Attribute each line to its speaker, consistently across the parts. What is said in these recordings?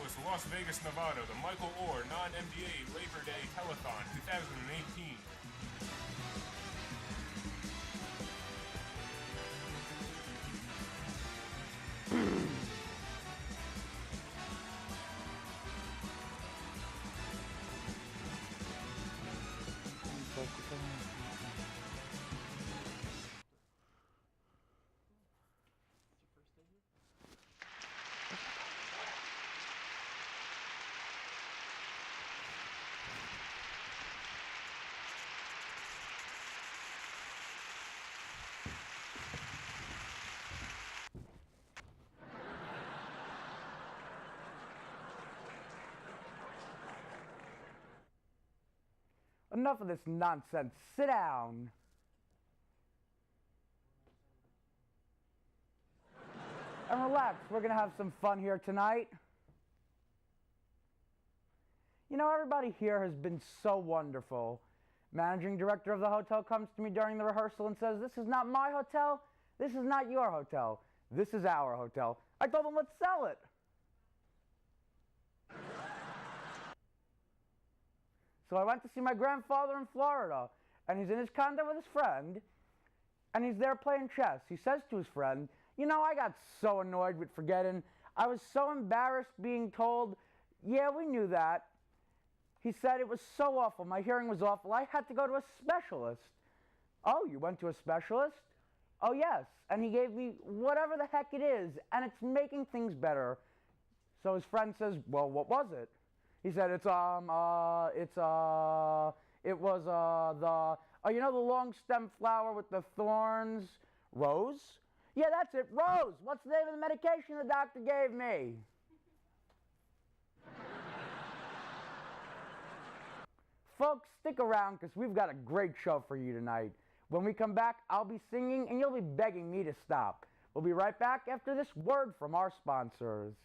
Speaker 1: Angeles, Las Vegas, Nevada, the Michael Oher Non-NBA Labor Day Telethon 2018.
Speaker 2: Enough of this nonsense. Sit down. And relax. We're going to have some fun here tonight. You know, everybody here has been so wonderful. Managing director of the hotel comes to me during the rehearsal and says, "This is not my hotel. This is not your hotel. This is our hotel." I told him, let's sell it. So I went to see my grandfather in Florida, and he's in his condo with his friend, and he's there playing chess. He says to his friend, "You know, I got so annoyed with forgetting. I was so embarrassed being told, 'Yeah, we knew that.' He said, 'It was so awful. My hearing was awful. I had to go to a specialist.'" "Oh, you went to a specialist?" "Oh, yes. And he gave me whatever the heck it is, and it's making things better." So his friend says, "Well, what was it?" He said, it was you know the long stem flower with the thorns? Rose? "Yeah, that's it, Rose. What's the name of the medication the doctor gave me?" Folks, stick around because we've got a great show for you tonight. When we come back, I'll be singing and you'll be begging me to stop. We'll be right back after this word from our sponsors.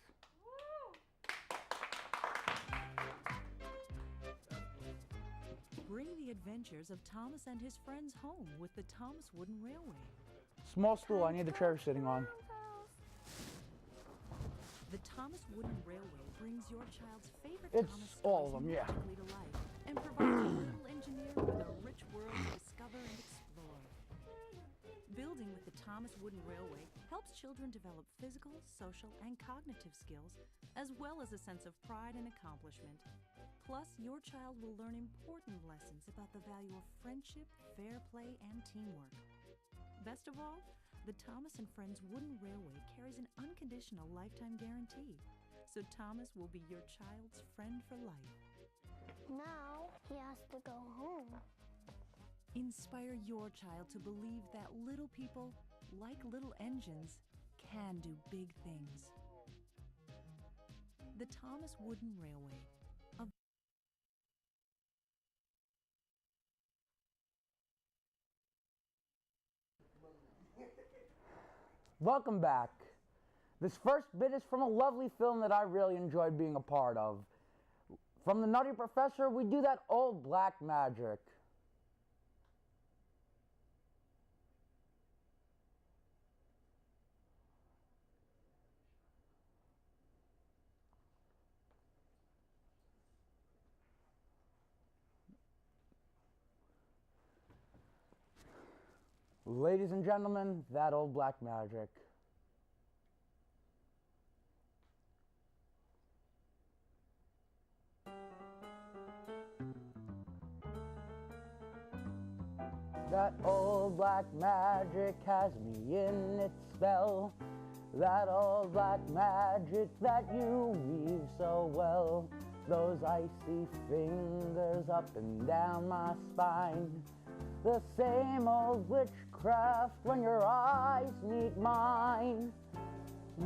Speaker 3: Bring the adventures of Thomas and his friends home with the Thomas Wooden Railway.
Speaker 2: Small stool, I need the chair sitting on.
Speaker 3: The Thomas Wooden Railway brings your child's favorite
Speaker 2: It's
Speaker 3: Thomas
Speaker 2: all
Speaker 3: stories
Speaker 2: of them, yeah.
Speaker 3: magically to life and provides a little engineer with a rich world to discover and explore. Building with the Thomas Wooden Railway helps children develop physical, social, and cognitive skills, as well as a sense of pride and accomplishment. Plus, your child will learn important lessons about the value of friendship, fair play, and teamwork. Best of all, the Thomas and Friends Wooden Railway carries an unconditional lifetime guarantee, so Thomas will be your child's friend for life.
Speaker 4: Now he has to go home.
Speaker 3: Inspire your child to believe that little people, like little engines, can do big things. The Thomas Wooden Railway.
Speaker 2: Welcome back. This first bit is from a lovely film that I really enjoyed being a part of. From The Nutty Professor, we do that old black magic. Ladies and gentlemen, that old black magic. That old black magic has me in its spell. That old black magic that you weave so well. Those icy fingers up and down my spine. The same old witchcraft when your eyes meet mine.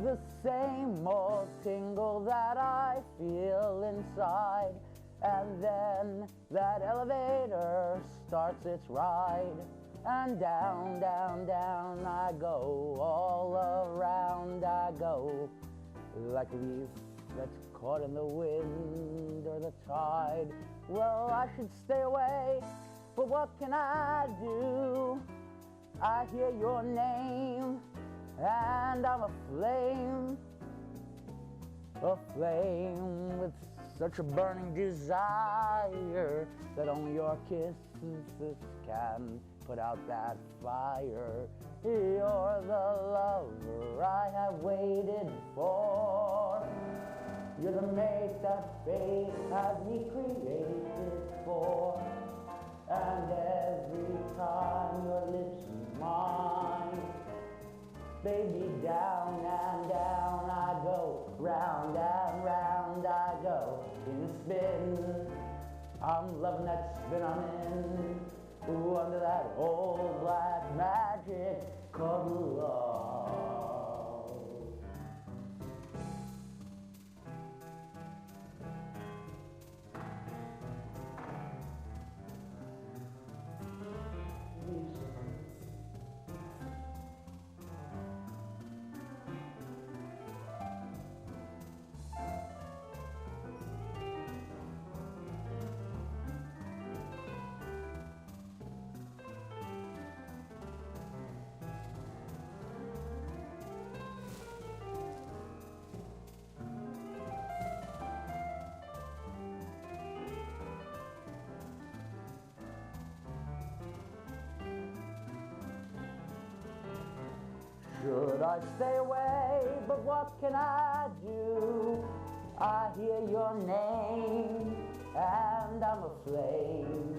Speaker 2: The same old tingle that I feel inside. And then that elevator starts its ride. And down, down, down I go, all around I go. Like a leaf that's caught in the wind or the tide. Well, I should stay away, but what can I do? I hear your name, and I'm aflame. aflame with such a burning desire that only your kisses can put out that fire. You're the lover I have waited for. You're the mate that fate had me created for. And every time your lips meet mine, baby, down and down I go, round and round I go, in a spin. I'm loving that spin I'm in, ooh, under that old black magic called love. Should I stay away? But what can I do? I hear your name and I'm aflame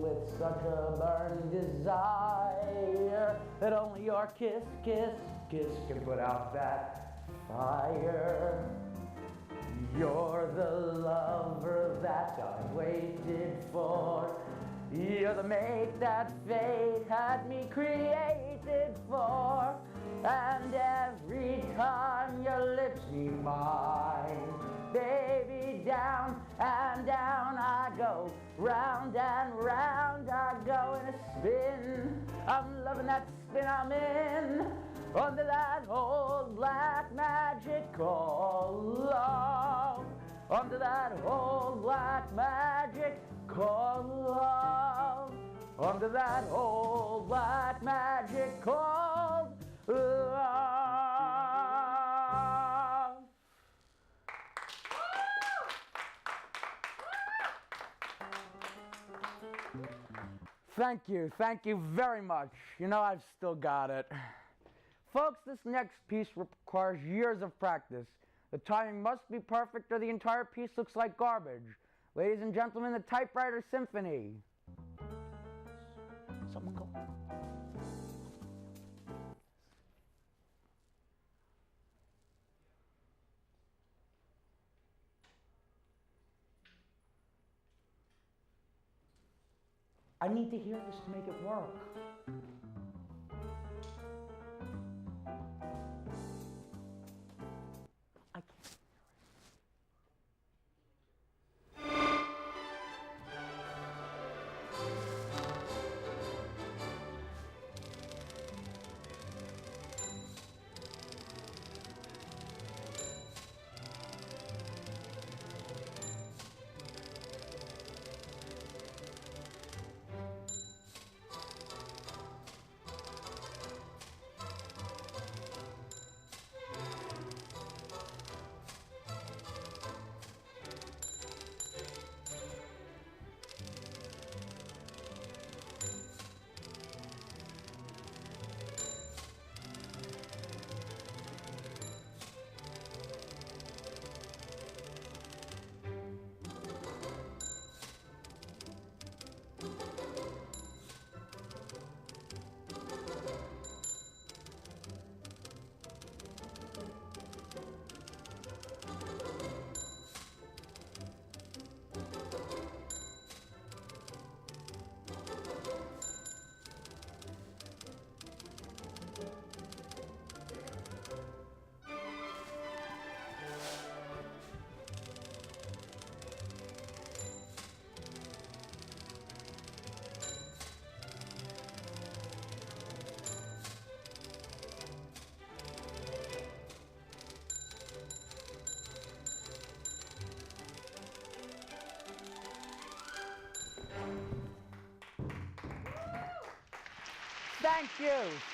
Speaker 2: with such a burning desire that only your kiss can put out that fire. You're the lover that I waited for. You're the mate that fate had me created for. And every time your lips meet mine, baby, down and down I go, round and round I go in a spin. I'm loving that spin I'm in, under that old black magic called love. Under that old black magic called love. Under that old black magic called love. Thank you very much. You know, I've still got it. Folks, this next piece requires years of practice. The timing must be perfect or the entire piece looks like garbage. Ladies and gentlemen, the Typewriter Symphony. Someone go. I need to hear this to make it work. I can't.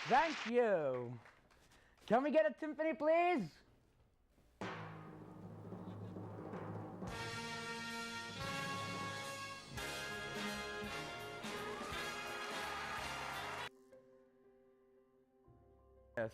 Speaker 2: Thank you. Can we get a timpani, please? Yes.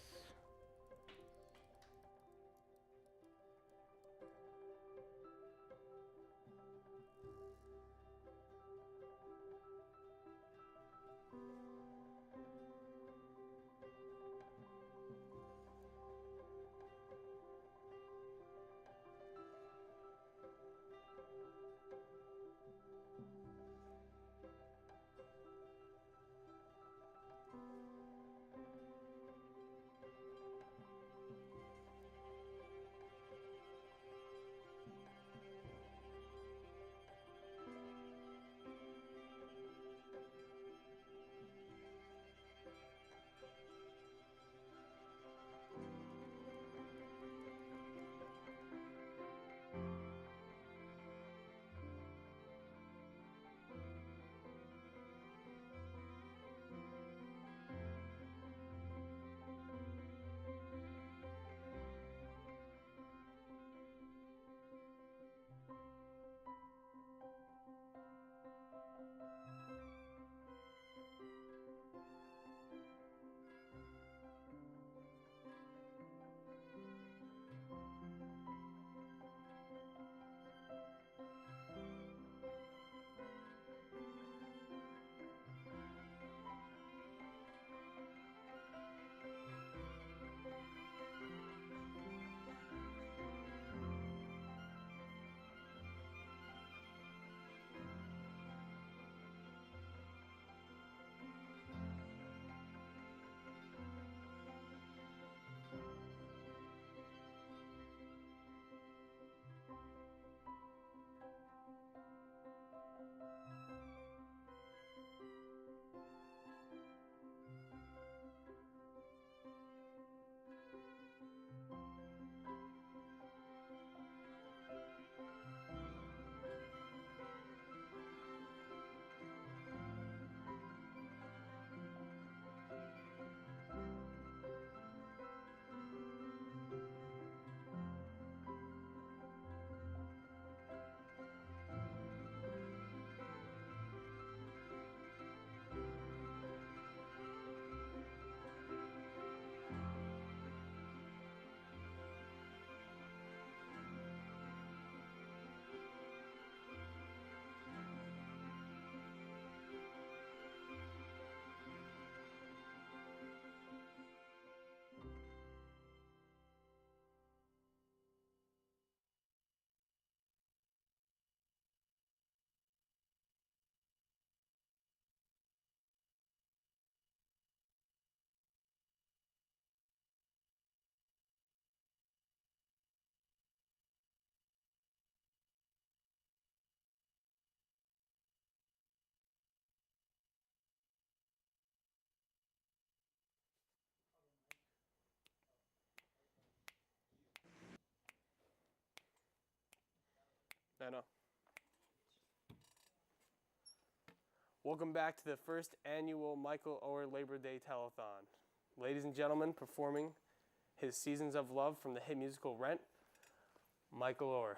Speaker 5: I know. Welcome back to the first annual Michael Oher Labor Day Telethon. Ladies and gentlemen, performing his Seasons of Love from the hit musical Rent, Michael Oher.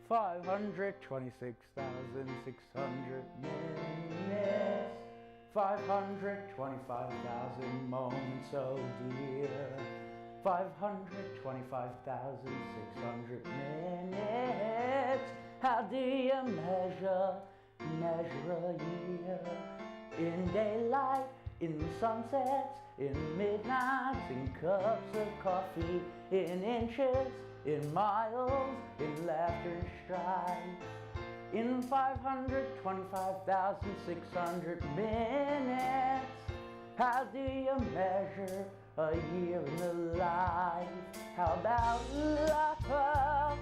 Speaker 2: $526,600 minutes, 525,000 moments, oh dear. 525,600 minutes. How do you measure a year? In daylight, in sunsets, in midnights, in cups of coffee, in inches, in miles, in laughter and strife, in 525,600 minutes. How do you measure a year in the life? How about love?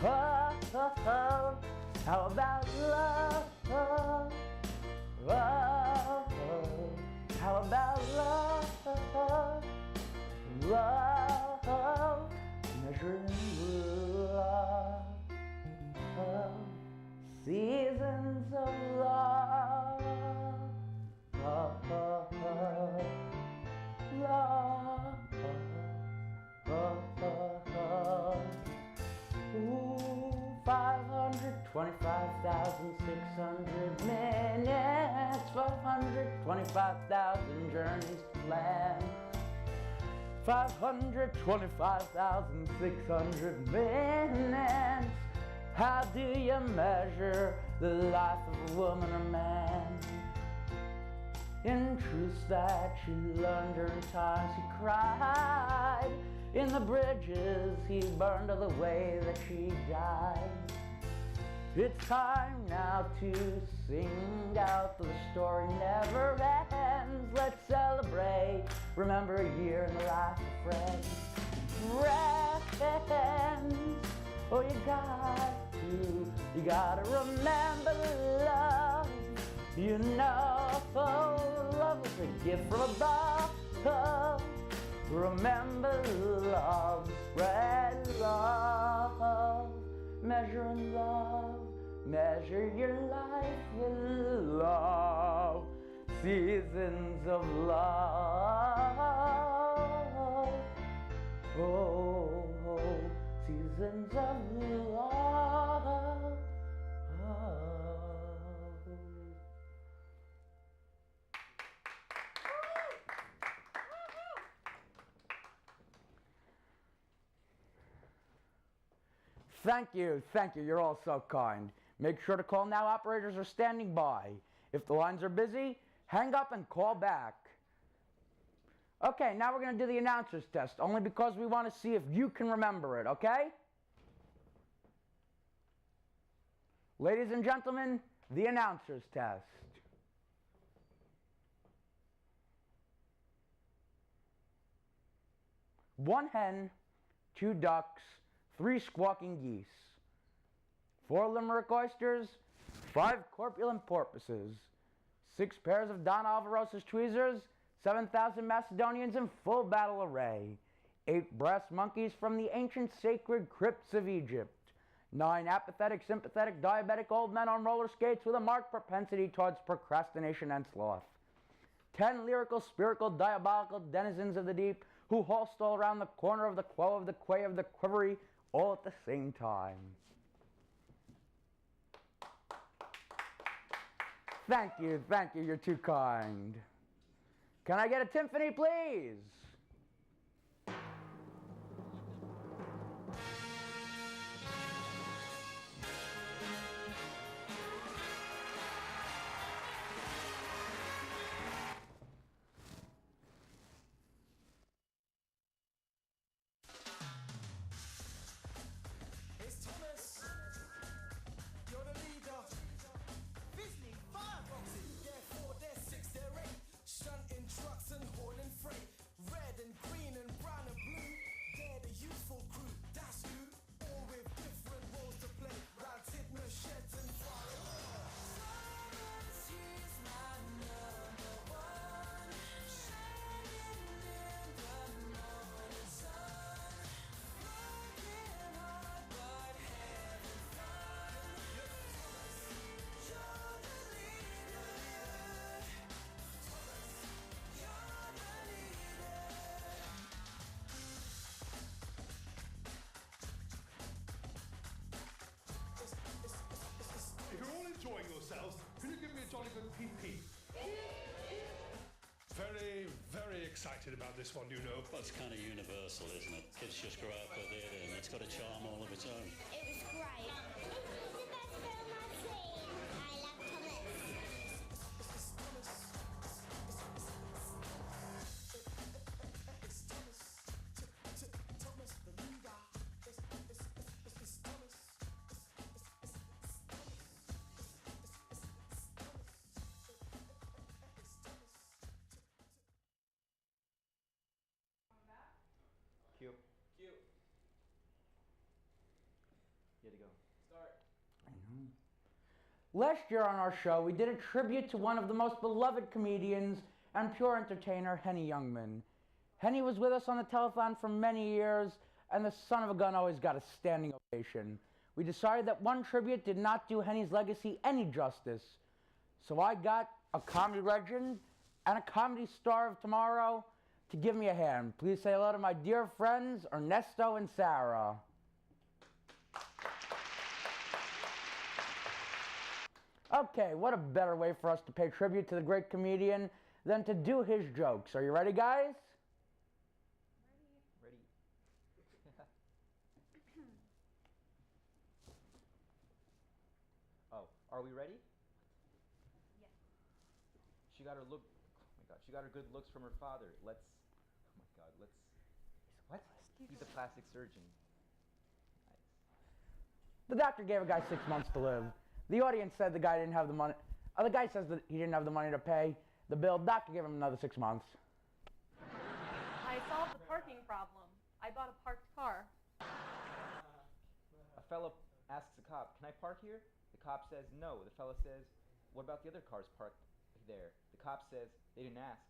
Speaker 2: Oh, oh, oh. How about love? Oh, oh, oh. How about love? Love, measuring love, seasons of love, love, ooh, 525,600 minutes, 525,000 journeys to plan. 525,600 minutes. How do you measure the life of a woman or man? In truths that she learned during times he cried, in the bridges he burned or the way that she died. It's time now to sing out, the story never ends. Let's celebrate, remember a year in the life of friends. Friends, oh you gotta remember love. You know, love is a gift from above. Remember love, spread love, measuring love. Measure your life with love, seasons of love. Oh, oh, seasons of love. Thank you, you're all so kind. Make sure to call now, operators are standing by. If the lines are busy, hang up and call back. Okay, now we're going to do the announcer's test, only because we want to see if you can remember it, okay? Ladies and gentlemen, the announcer's test. One hen, 2 ducks, 3 squawking geese, 4 limerick oysters, 5 corpulent porpoises, 6 pairs of Don Alvarosa's tweezers, 7,000 Macedonians in full battle array, 8 brass monkeys from the ancient sacred crypts of Egypt, 9 apathetic, sympathetic, diabetic old men on roller skates with a marked propensity towards procrastination and sloth, 10 lyrical, spherical, diabolical denizens of the deep who halted all around the corner of the quo of the quay of the quivery, all at the same time. Thank you, you're too kind. Can I get a timpani, please?
Speaker 6: Enjoying yourselves, can you give me a jolly good pee-pee? Very, very excited about this one, you know.
Speaker 7: Well, it's kind of universal, isn't it? Kids just grow up with it and it's got a charm all of its own.
Speaker 4: It was great. This is the best film I've seen. I love Thomas.
Speaker 2: Cue. You had to go Last year on our show, we did a tribute to one of the most beloved comedians and pure entertainer, Henny Youngman. Henny was with us on the telethon for many years, and the son of a gun always got a standing ovation. We decided that one tribute did not do Henny's legacy any justice. So I got a comedy legend and a comedy star of tomorrow to give me a hand. Please say hello to my dear friends, Ernesto and Sarah. Okay, what a better way for us to pay tribute to the great comedian than to do his jokes. Are you ready, guys?
Speaker 8: Ready. Oh, are we ready?
Speaker 3: Yes.
Speaker 8: She got her look. Oh my God, she got her good looks from her father. Let's. Oh my God, let's. What? He's a plastic surgeon. Nice.
Speaker 2: The doctor gave a guy 6 months to live. The audience said the guy didn't have the money. The guy says that he didn't have the money to pay the bill. Doctor gave him another 6 months.
Speaker 9: I solved the parking problem. I bought a parked car.
Speaker 8: A fellow asks a cop, "Can I park here?" The cop says no. The fellow says, "What about the other cars parked there?" The cop says, "They didn't ask."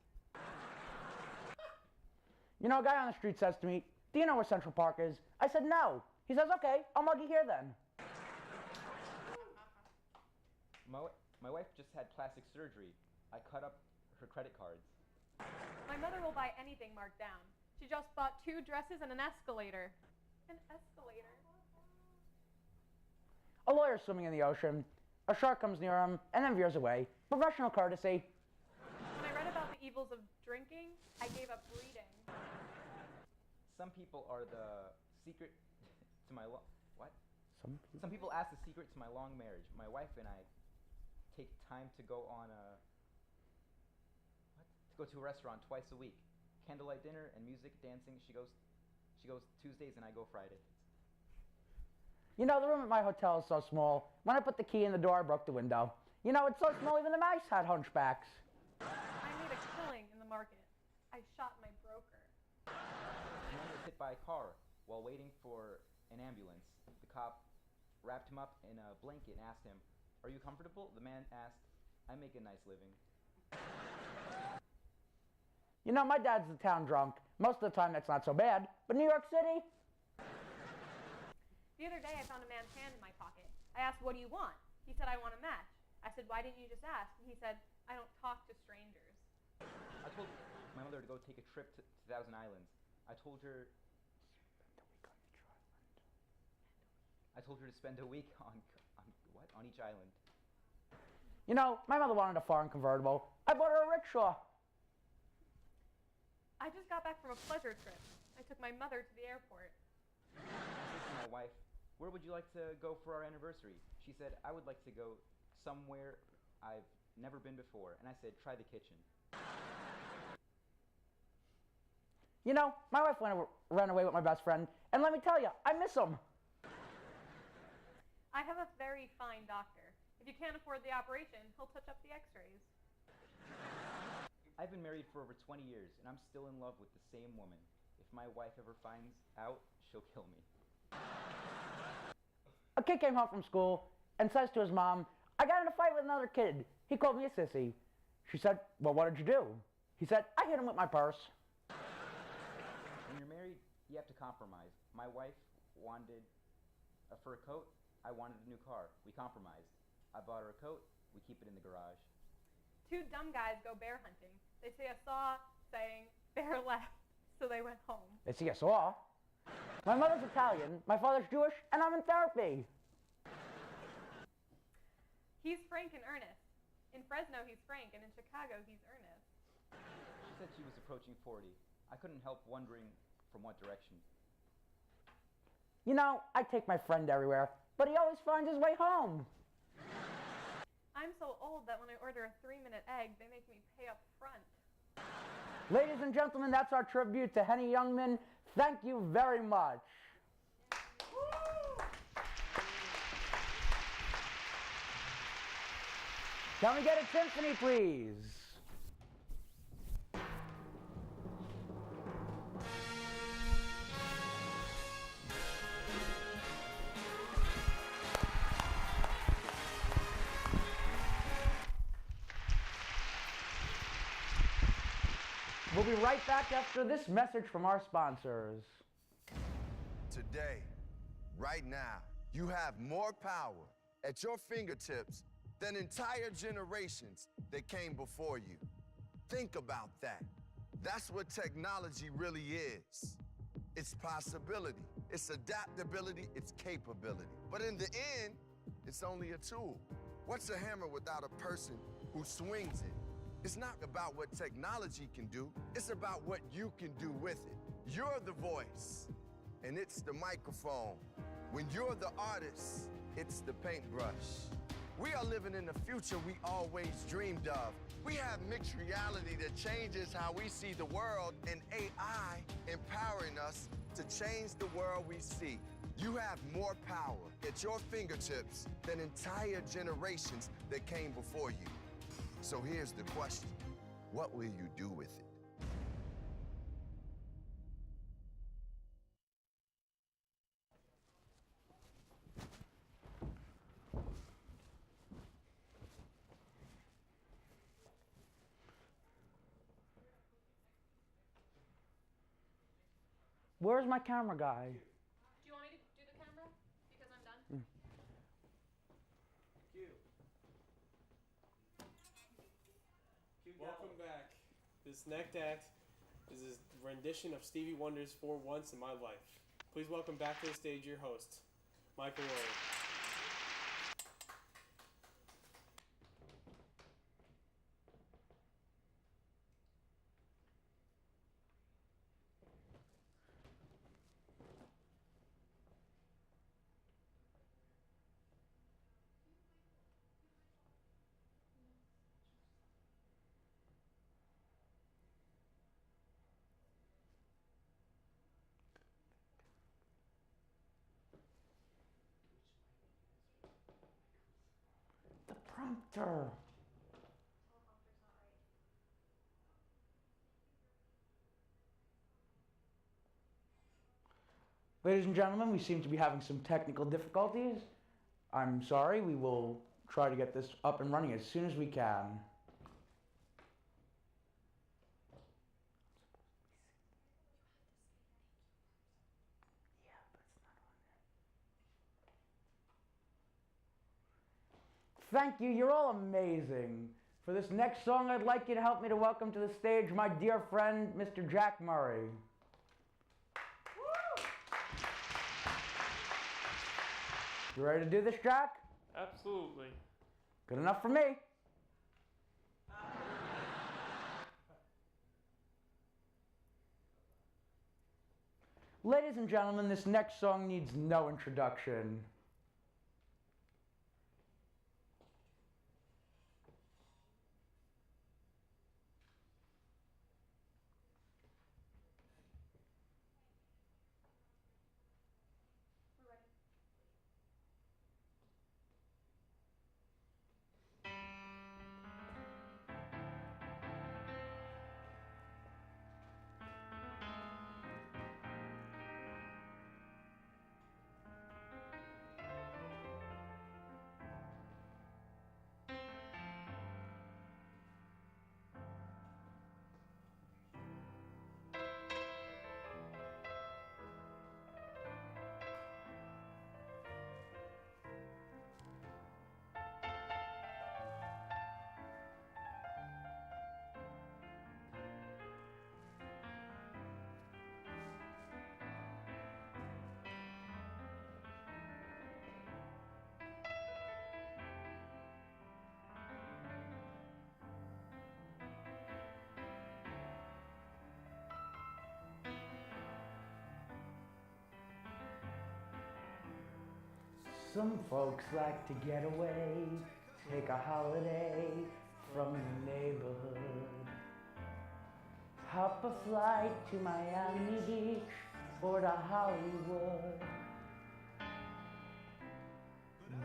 Speaker 2: You know, a guy on the street says to me, "Do you know where Central Park is?" I said, "No." He says, "Okay, I'll mug you here then."
Speaker 8: My wife just had plastic surgery. I cut up her credit cards.
Speaker 9: My mother will buy anything marked down. She just bought 2 dresses and an escalator. An escalator?
Speaker 2: A lawyer swimming in the ocean. A shark comes near him and then veers away. Professional courtesy.
Speaker 9: When I read about the evils of drinking, I gave up reading.
Speaker 8: Some people are the secret to my what?
Speaker 2: Some
Speaker 8: people ask the secret to my long marriage. My wife and I take time to go on to go to a restaurant twice a week. Candlelight dinner and music, dancing. She goes Tuesdays and I go Friday.
Speaker 2: You know, the room at my hotel is so small. When I put the key in the door, I broke the window. You know, it's so small even the mice had hunchbacks.
Speaker 9: I made a killing in the market. I shot my broker.
Speaker 8: A man was hit by a car while waiting for an ambulance. The cop wrapped him up in a blanket and asked him, "Are you comfortable?" The man asked, "I make a nice living."
Speaker 2: You know, my dad's the town drunk. Most of the time, that's not so bad. But New York City?
Speaker 9: The other day, I found a man's hand in my pocket. I asked, "What do you want?" He said, "I want a match." I said, "Why didn't you just ask?" And he said, "I don't talk to strangers."
Speaker 8: I told my mother to go take a trip to Thousand Islands. I told her to spend a week on each island.
Speaker 2: You know, my mother wanted a foreign convertible. I bought her a rickshaw.
Speaker 9: I just got back from a pleasure trip. I took my mother to the airport.
Speaker 8: I said to my wife, "Where would you like to go for our anniversary?" She said, "I would like to go somewhere I've never been before." And I said, "Try the kitchen."
Speaker 2: You know, my wife ran away with my best friend. And let me tell you, I miss him.
Speaker 9: I have a very fine doctor. If you can't afford the operation, he'll touch up the x-rays.
Speaker 8: I've been married for over 20 years, and I'm still in love with the same woman. If my wife ever finds out, she'll kill me.
Speaker 2: A kid came home from school and says to his mom, "I got in a fight with another kid. He called me a sissy." She said, "Well, what did you do?" He said, "I hit him with my purse."
Speaker 8: When you're married, you have to compromise. My wife wanted a fur coat. I wanted a new car. We compromised. I bought her a coat. We keep it in the garage.
Speaker 9: 2 dumb guys go bear hunting. They see a saw saying, "Bear left," so they went home.
Speaker 2: They see a saw. My mother's Italian, my father's Jewish, and I'm in therapy.
Speaker 9: He's frank and earnest. In Fresno, he's frank, and in Chicago, he's earnest.
Speaker 8: She said she was approaching 40. I couldn't help wondering from what direction.
Speaker 2: You know, I take my friend everywhere, but he always finds his way home.
Speaker 9: I'm so old that when I order a 3-minute egg, they make me pay up front.
Speaker 2: Ladies and gentlemen, that's our tribute to Henny Youngman. Thank you very much. Can we get a symphony, please? We'll be right back after this message from our sponsors.
Speaker 10: Today, right now, you have more power at your fingertips than entire generations that came before you. Think about that. That's what technology really is. It's possibility, it's adaptability, it's capability. But in the end, it's only a tool. What's a hammer without a person who swings it? It's not about what technology can do, it's about what you can do with it. You're the voice, and it's the microphone. When you're the artist, it's the paintbrush. We are living in the future we always dreamed of. We have mixed reality that changes how we see the world, and AI empowering us to change the world we see. You have more power at your fingertips than entire generations that came before you. So here's the question: what will you do with it?
Speaker 2: Where's my camera guy?
Speaker 9: Do you want me to do the camera? Because I'm done?
Speaker 5: Welcome back. This next act is a rendition of Stevie Wonder's For Once in My Life. Please welcome back to the stage your host, Michael Oher.
Speaker 2: The prompter. Ladies and gentlemen, we seem to be having some technical difficulties. I'm sorry, we will try to get this up and running as soon as we can. Thank you, you're all amazing. For this next song, I'd like you to help me to welcome to the stage my dear friend, Mr. Jack Murray. You ready to do this, Jack?
Speaker 5: Absolutely.
Speaker 2: Good enough for me. Ladies and gentlemen, this next song needs no introduction. Some folks like to get away, take a holiday from the neighborhood. Hop a flight to Miami Beach or to Hollywood.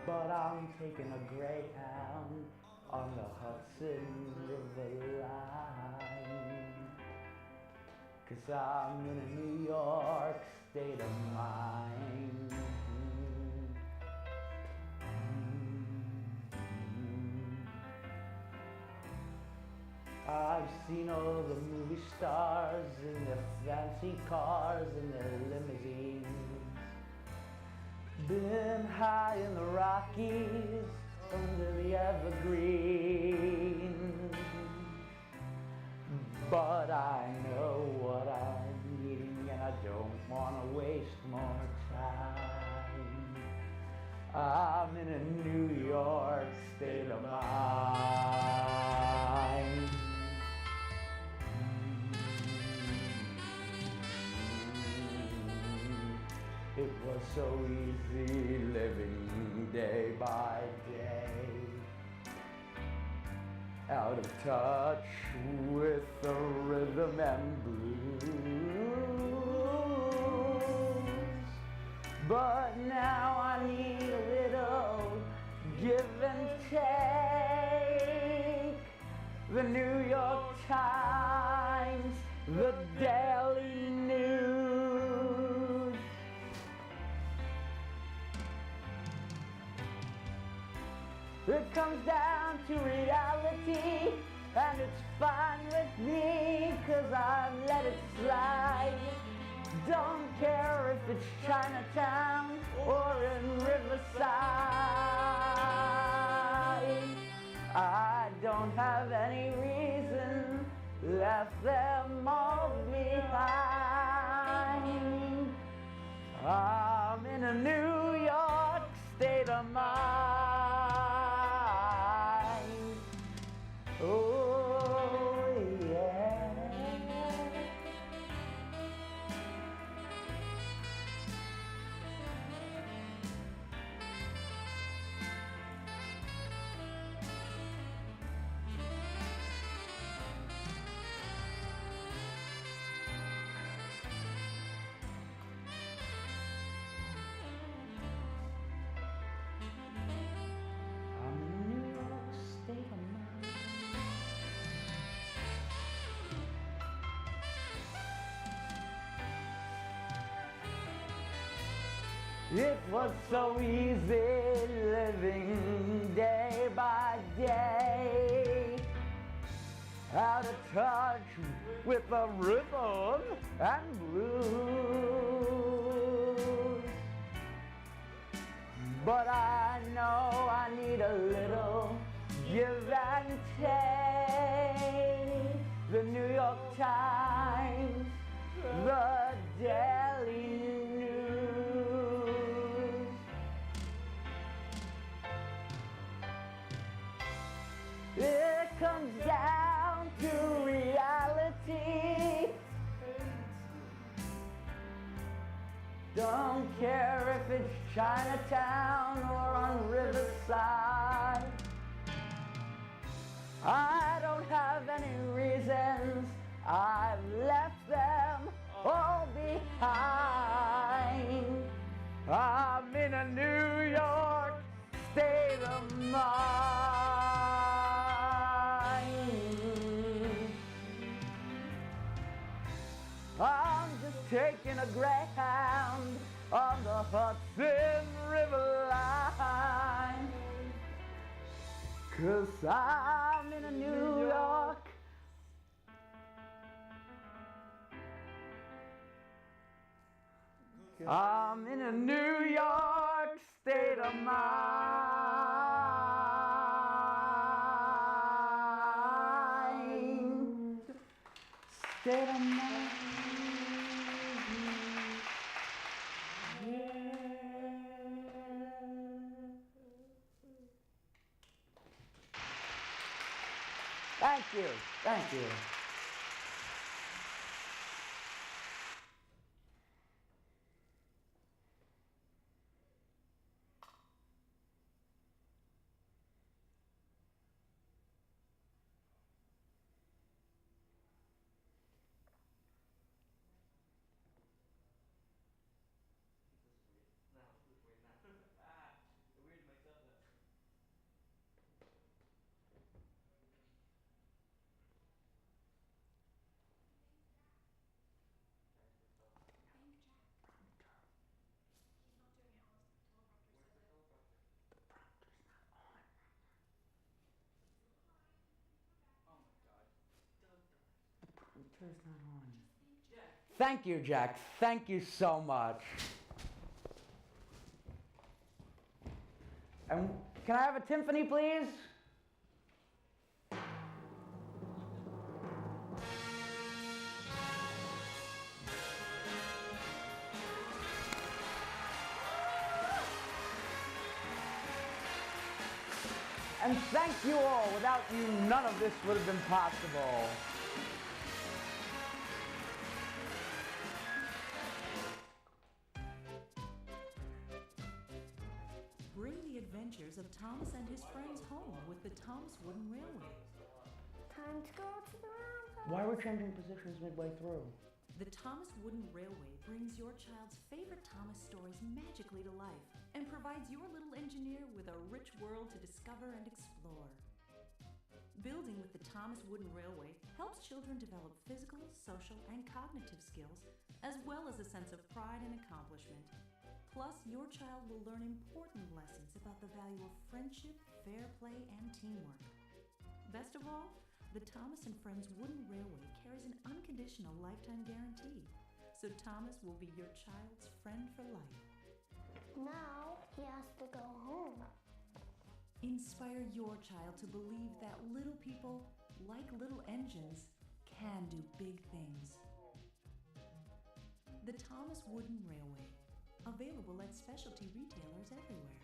Speaker 2: But I'm taking a Greyhound on the Hudson River line. 'Cause I'm in a New York state of mind. I've seen all the movie stars in their fancy cars and their limousines. Been high in the Rockies, under the evergreens. But I know what I'm needing and I don't want to waste more time. I'm in a New York state of mind. It was so easy living day by day, out of touch with the rhythm and blues. But now I need a little give and take. The New York Times, the Daily News. It comes down to reality, and it's fine with me, 'cause I've let it slide. Don't care if it's Chinatown or in Riverside. I don't have any reason, left them all behind. I'm in a New York state of mind. Oh yeah. I'm in New York state of mind. It was so easy living day by day, out of touch with the rhythm and blues. But I know I need a little give and take. The New York Times, the Daily News. It comes down to reality. Don't care if it's Chinatown or on Riverside. I don't have any reasons, I've left them all behind. I'm in a New York state of mind. I'm just taking a Greyhound on the Hudson River line, 'cause I'm in a New York. I'm in a New York state of mind. State of mind. Thank you. Thank you. Turn that on. Thank you, Jack. Thank you so much. And can I have a Tiffany, please? And thank you all. Without you, none of this would have been possible.
Speaker 3: Bring the adventures of Thomas and his friends home with the Thomas Wooden Railway.
Speaker 4: Time to go to the round.
Speaker 2: Why are we changing positions midway through?
Speaker 3: The Thomas Wooden Railway brings your child's favorite Thomas stories magically to life and provides your little engineer with a rich world to discover and explore. Building with the Thomas Wooden Railway helps children develop physical, social, and cognitive skills, as well as a sense of pride and accomplishment. Plus, your child will learn important lessons about the value of friendship, fair play, and teamwork. Best of all, the Thomas and Friends Wooden Railway carries an unconditional lifetime guarantee, so Thomas will be your child's friend for life.
Speaker 4: Now he has to go home.
Speaker 3: Inspire your child to believe that little people, like little engines, can do big things. The Thomas Wooden Railway, available at specialty retailers everywhere.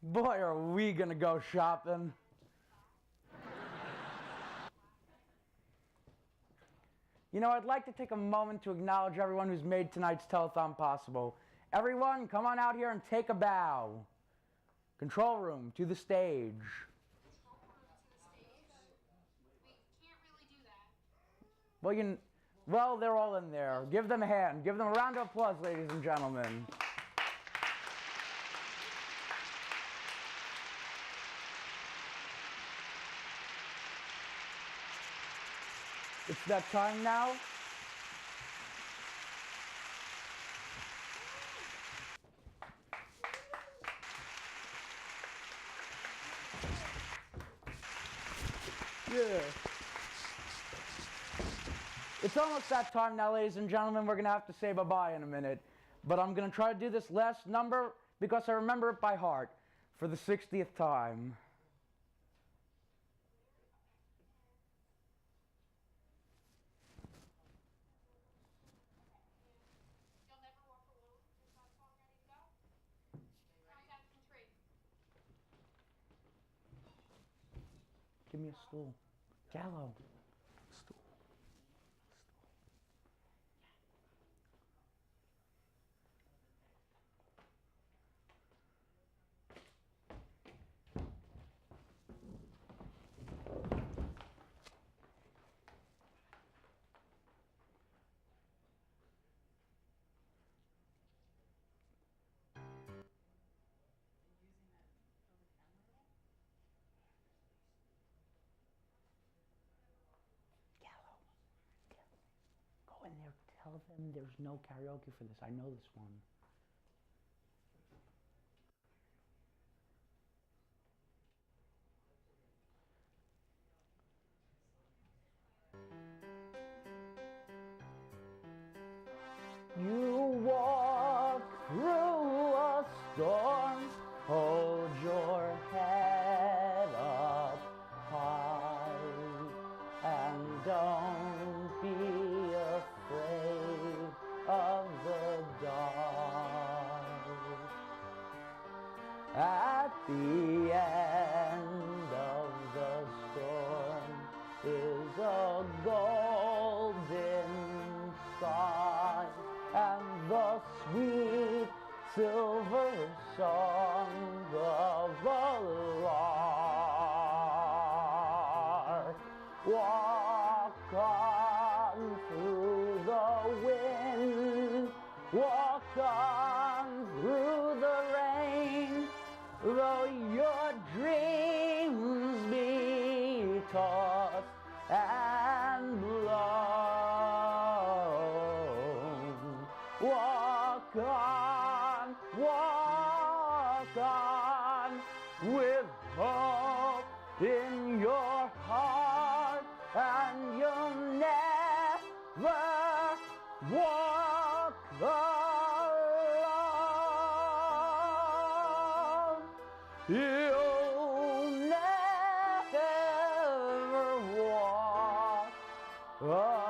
Speaker 2: Boy, are we gonna go shopping. You know, I'd like to take a moment to acknowledge everyone who's made tonight's telethon possible. Everyone, come on out here and take a bow. Control room, to the stage.
Speaker 11: Control room to the stage? We can't really do that.
Speaker 2: Well, they're all in there. Give them a hand. Give them a round of applause, ladies and gentlemen. It's that time now. Yeah. It's almost that time now, ladies and gentlemen. We're going to have to say bye-bye in a minute. But I'm going to try to do this last number because I remember it by heart for the 60th time. Give me a stool. Jallo. Stool. Go in there, tell them there's no karaoke for this. I know this one. You walk through a storm, hold your head up high, and don't be afraid of the dark. At the end of the storm is a golden sky, and the sweet silver song of the lark. Walk on through the wind, walk on through the rain, though your dreams be tossed and blown. walk on with hope in your heart, and you'll never walk alone. You'll never walk alone.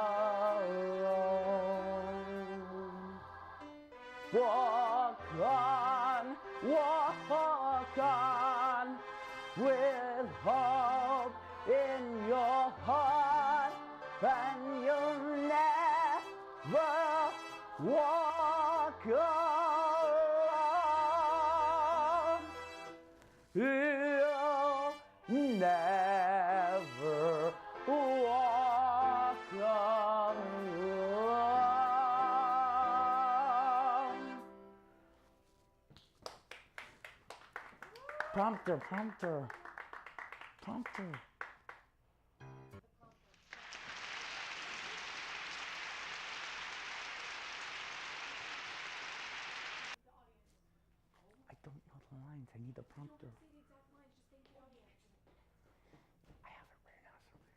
Speaker 2: Walk on with hope in your heart, and you'll never walk alone. You'll never walk alone. Prompter. I don't know the lines. I need the prompter. I have it right now somewhere.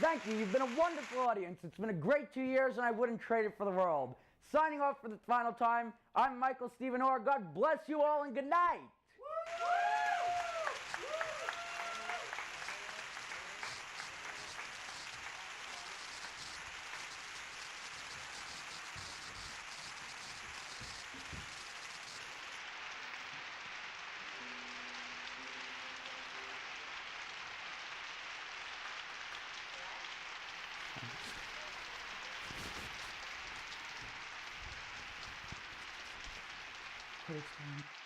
Speaker 2: Thank you. You've been a wonderful audience. It's been a great 2 years, and I wouldn't trade it for the world. Signing off for the final time, I'm Michael Stephen Oher. God bless you all, and good night. It's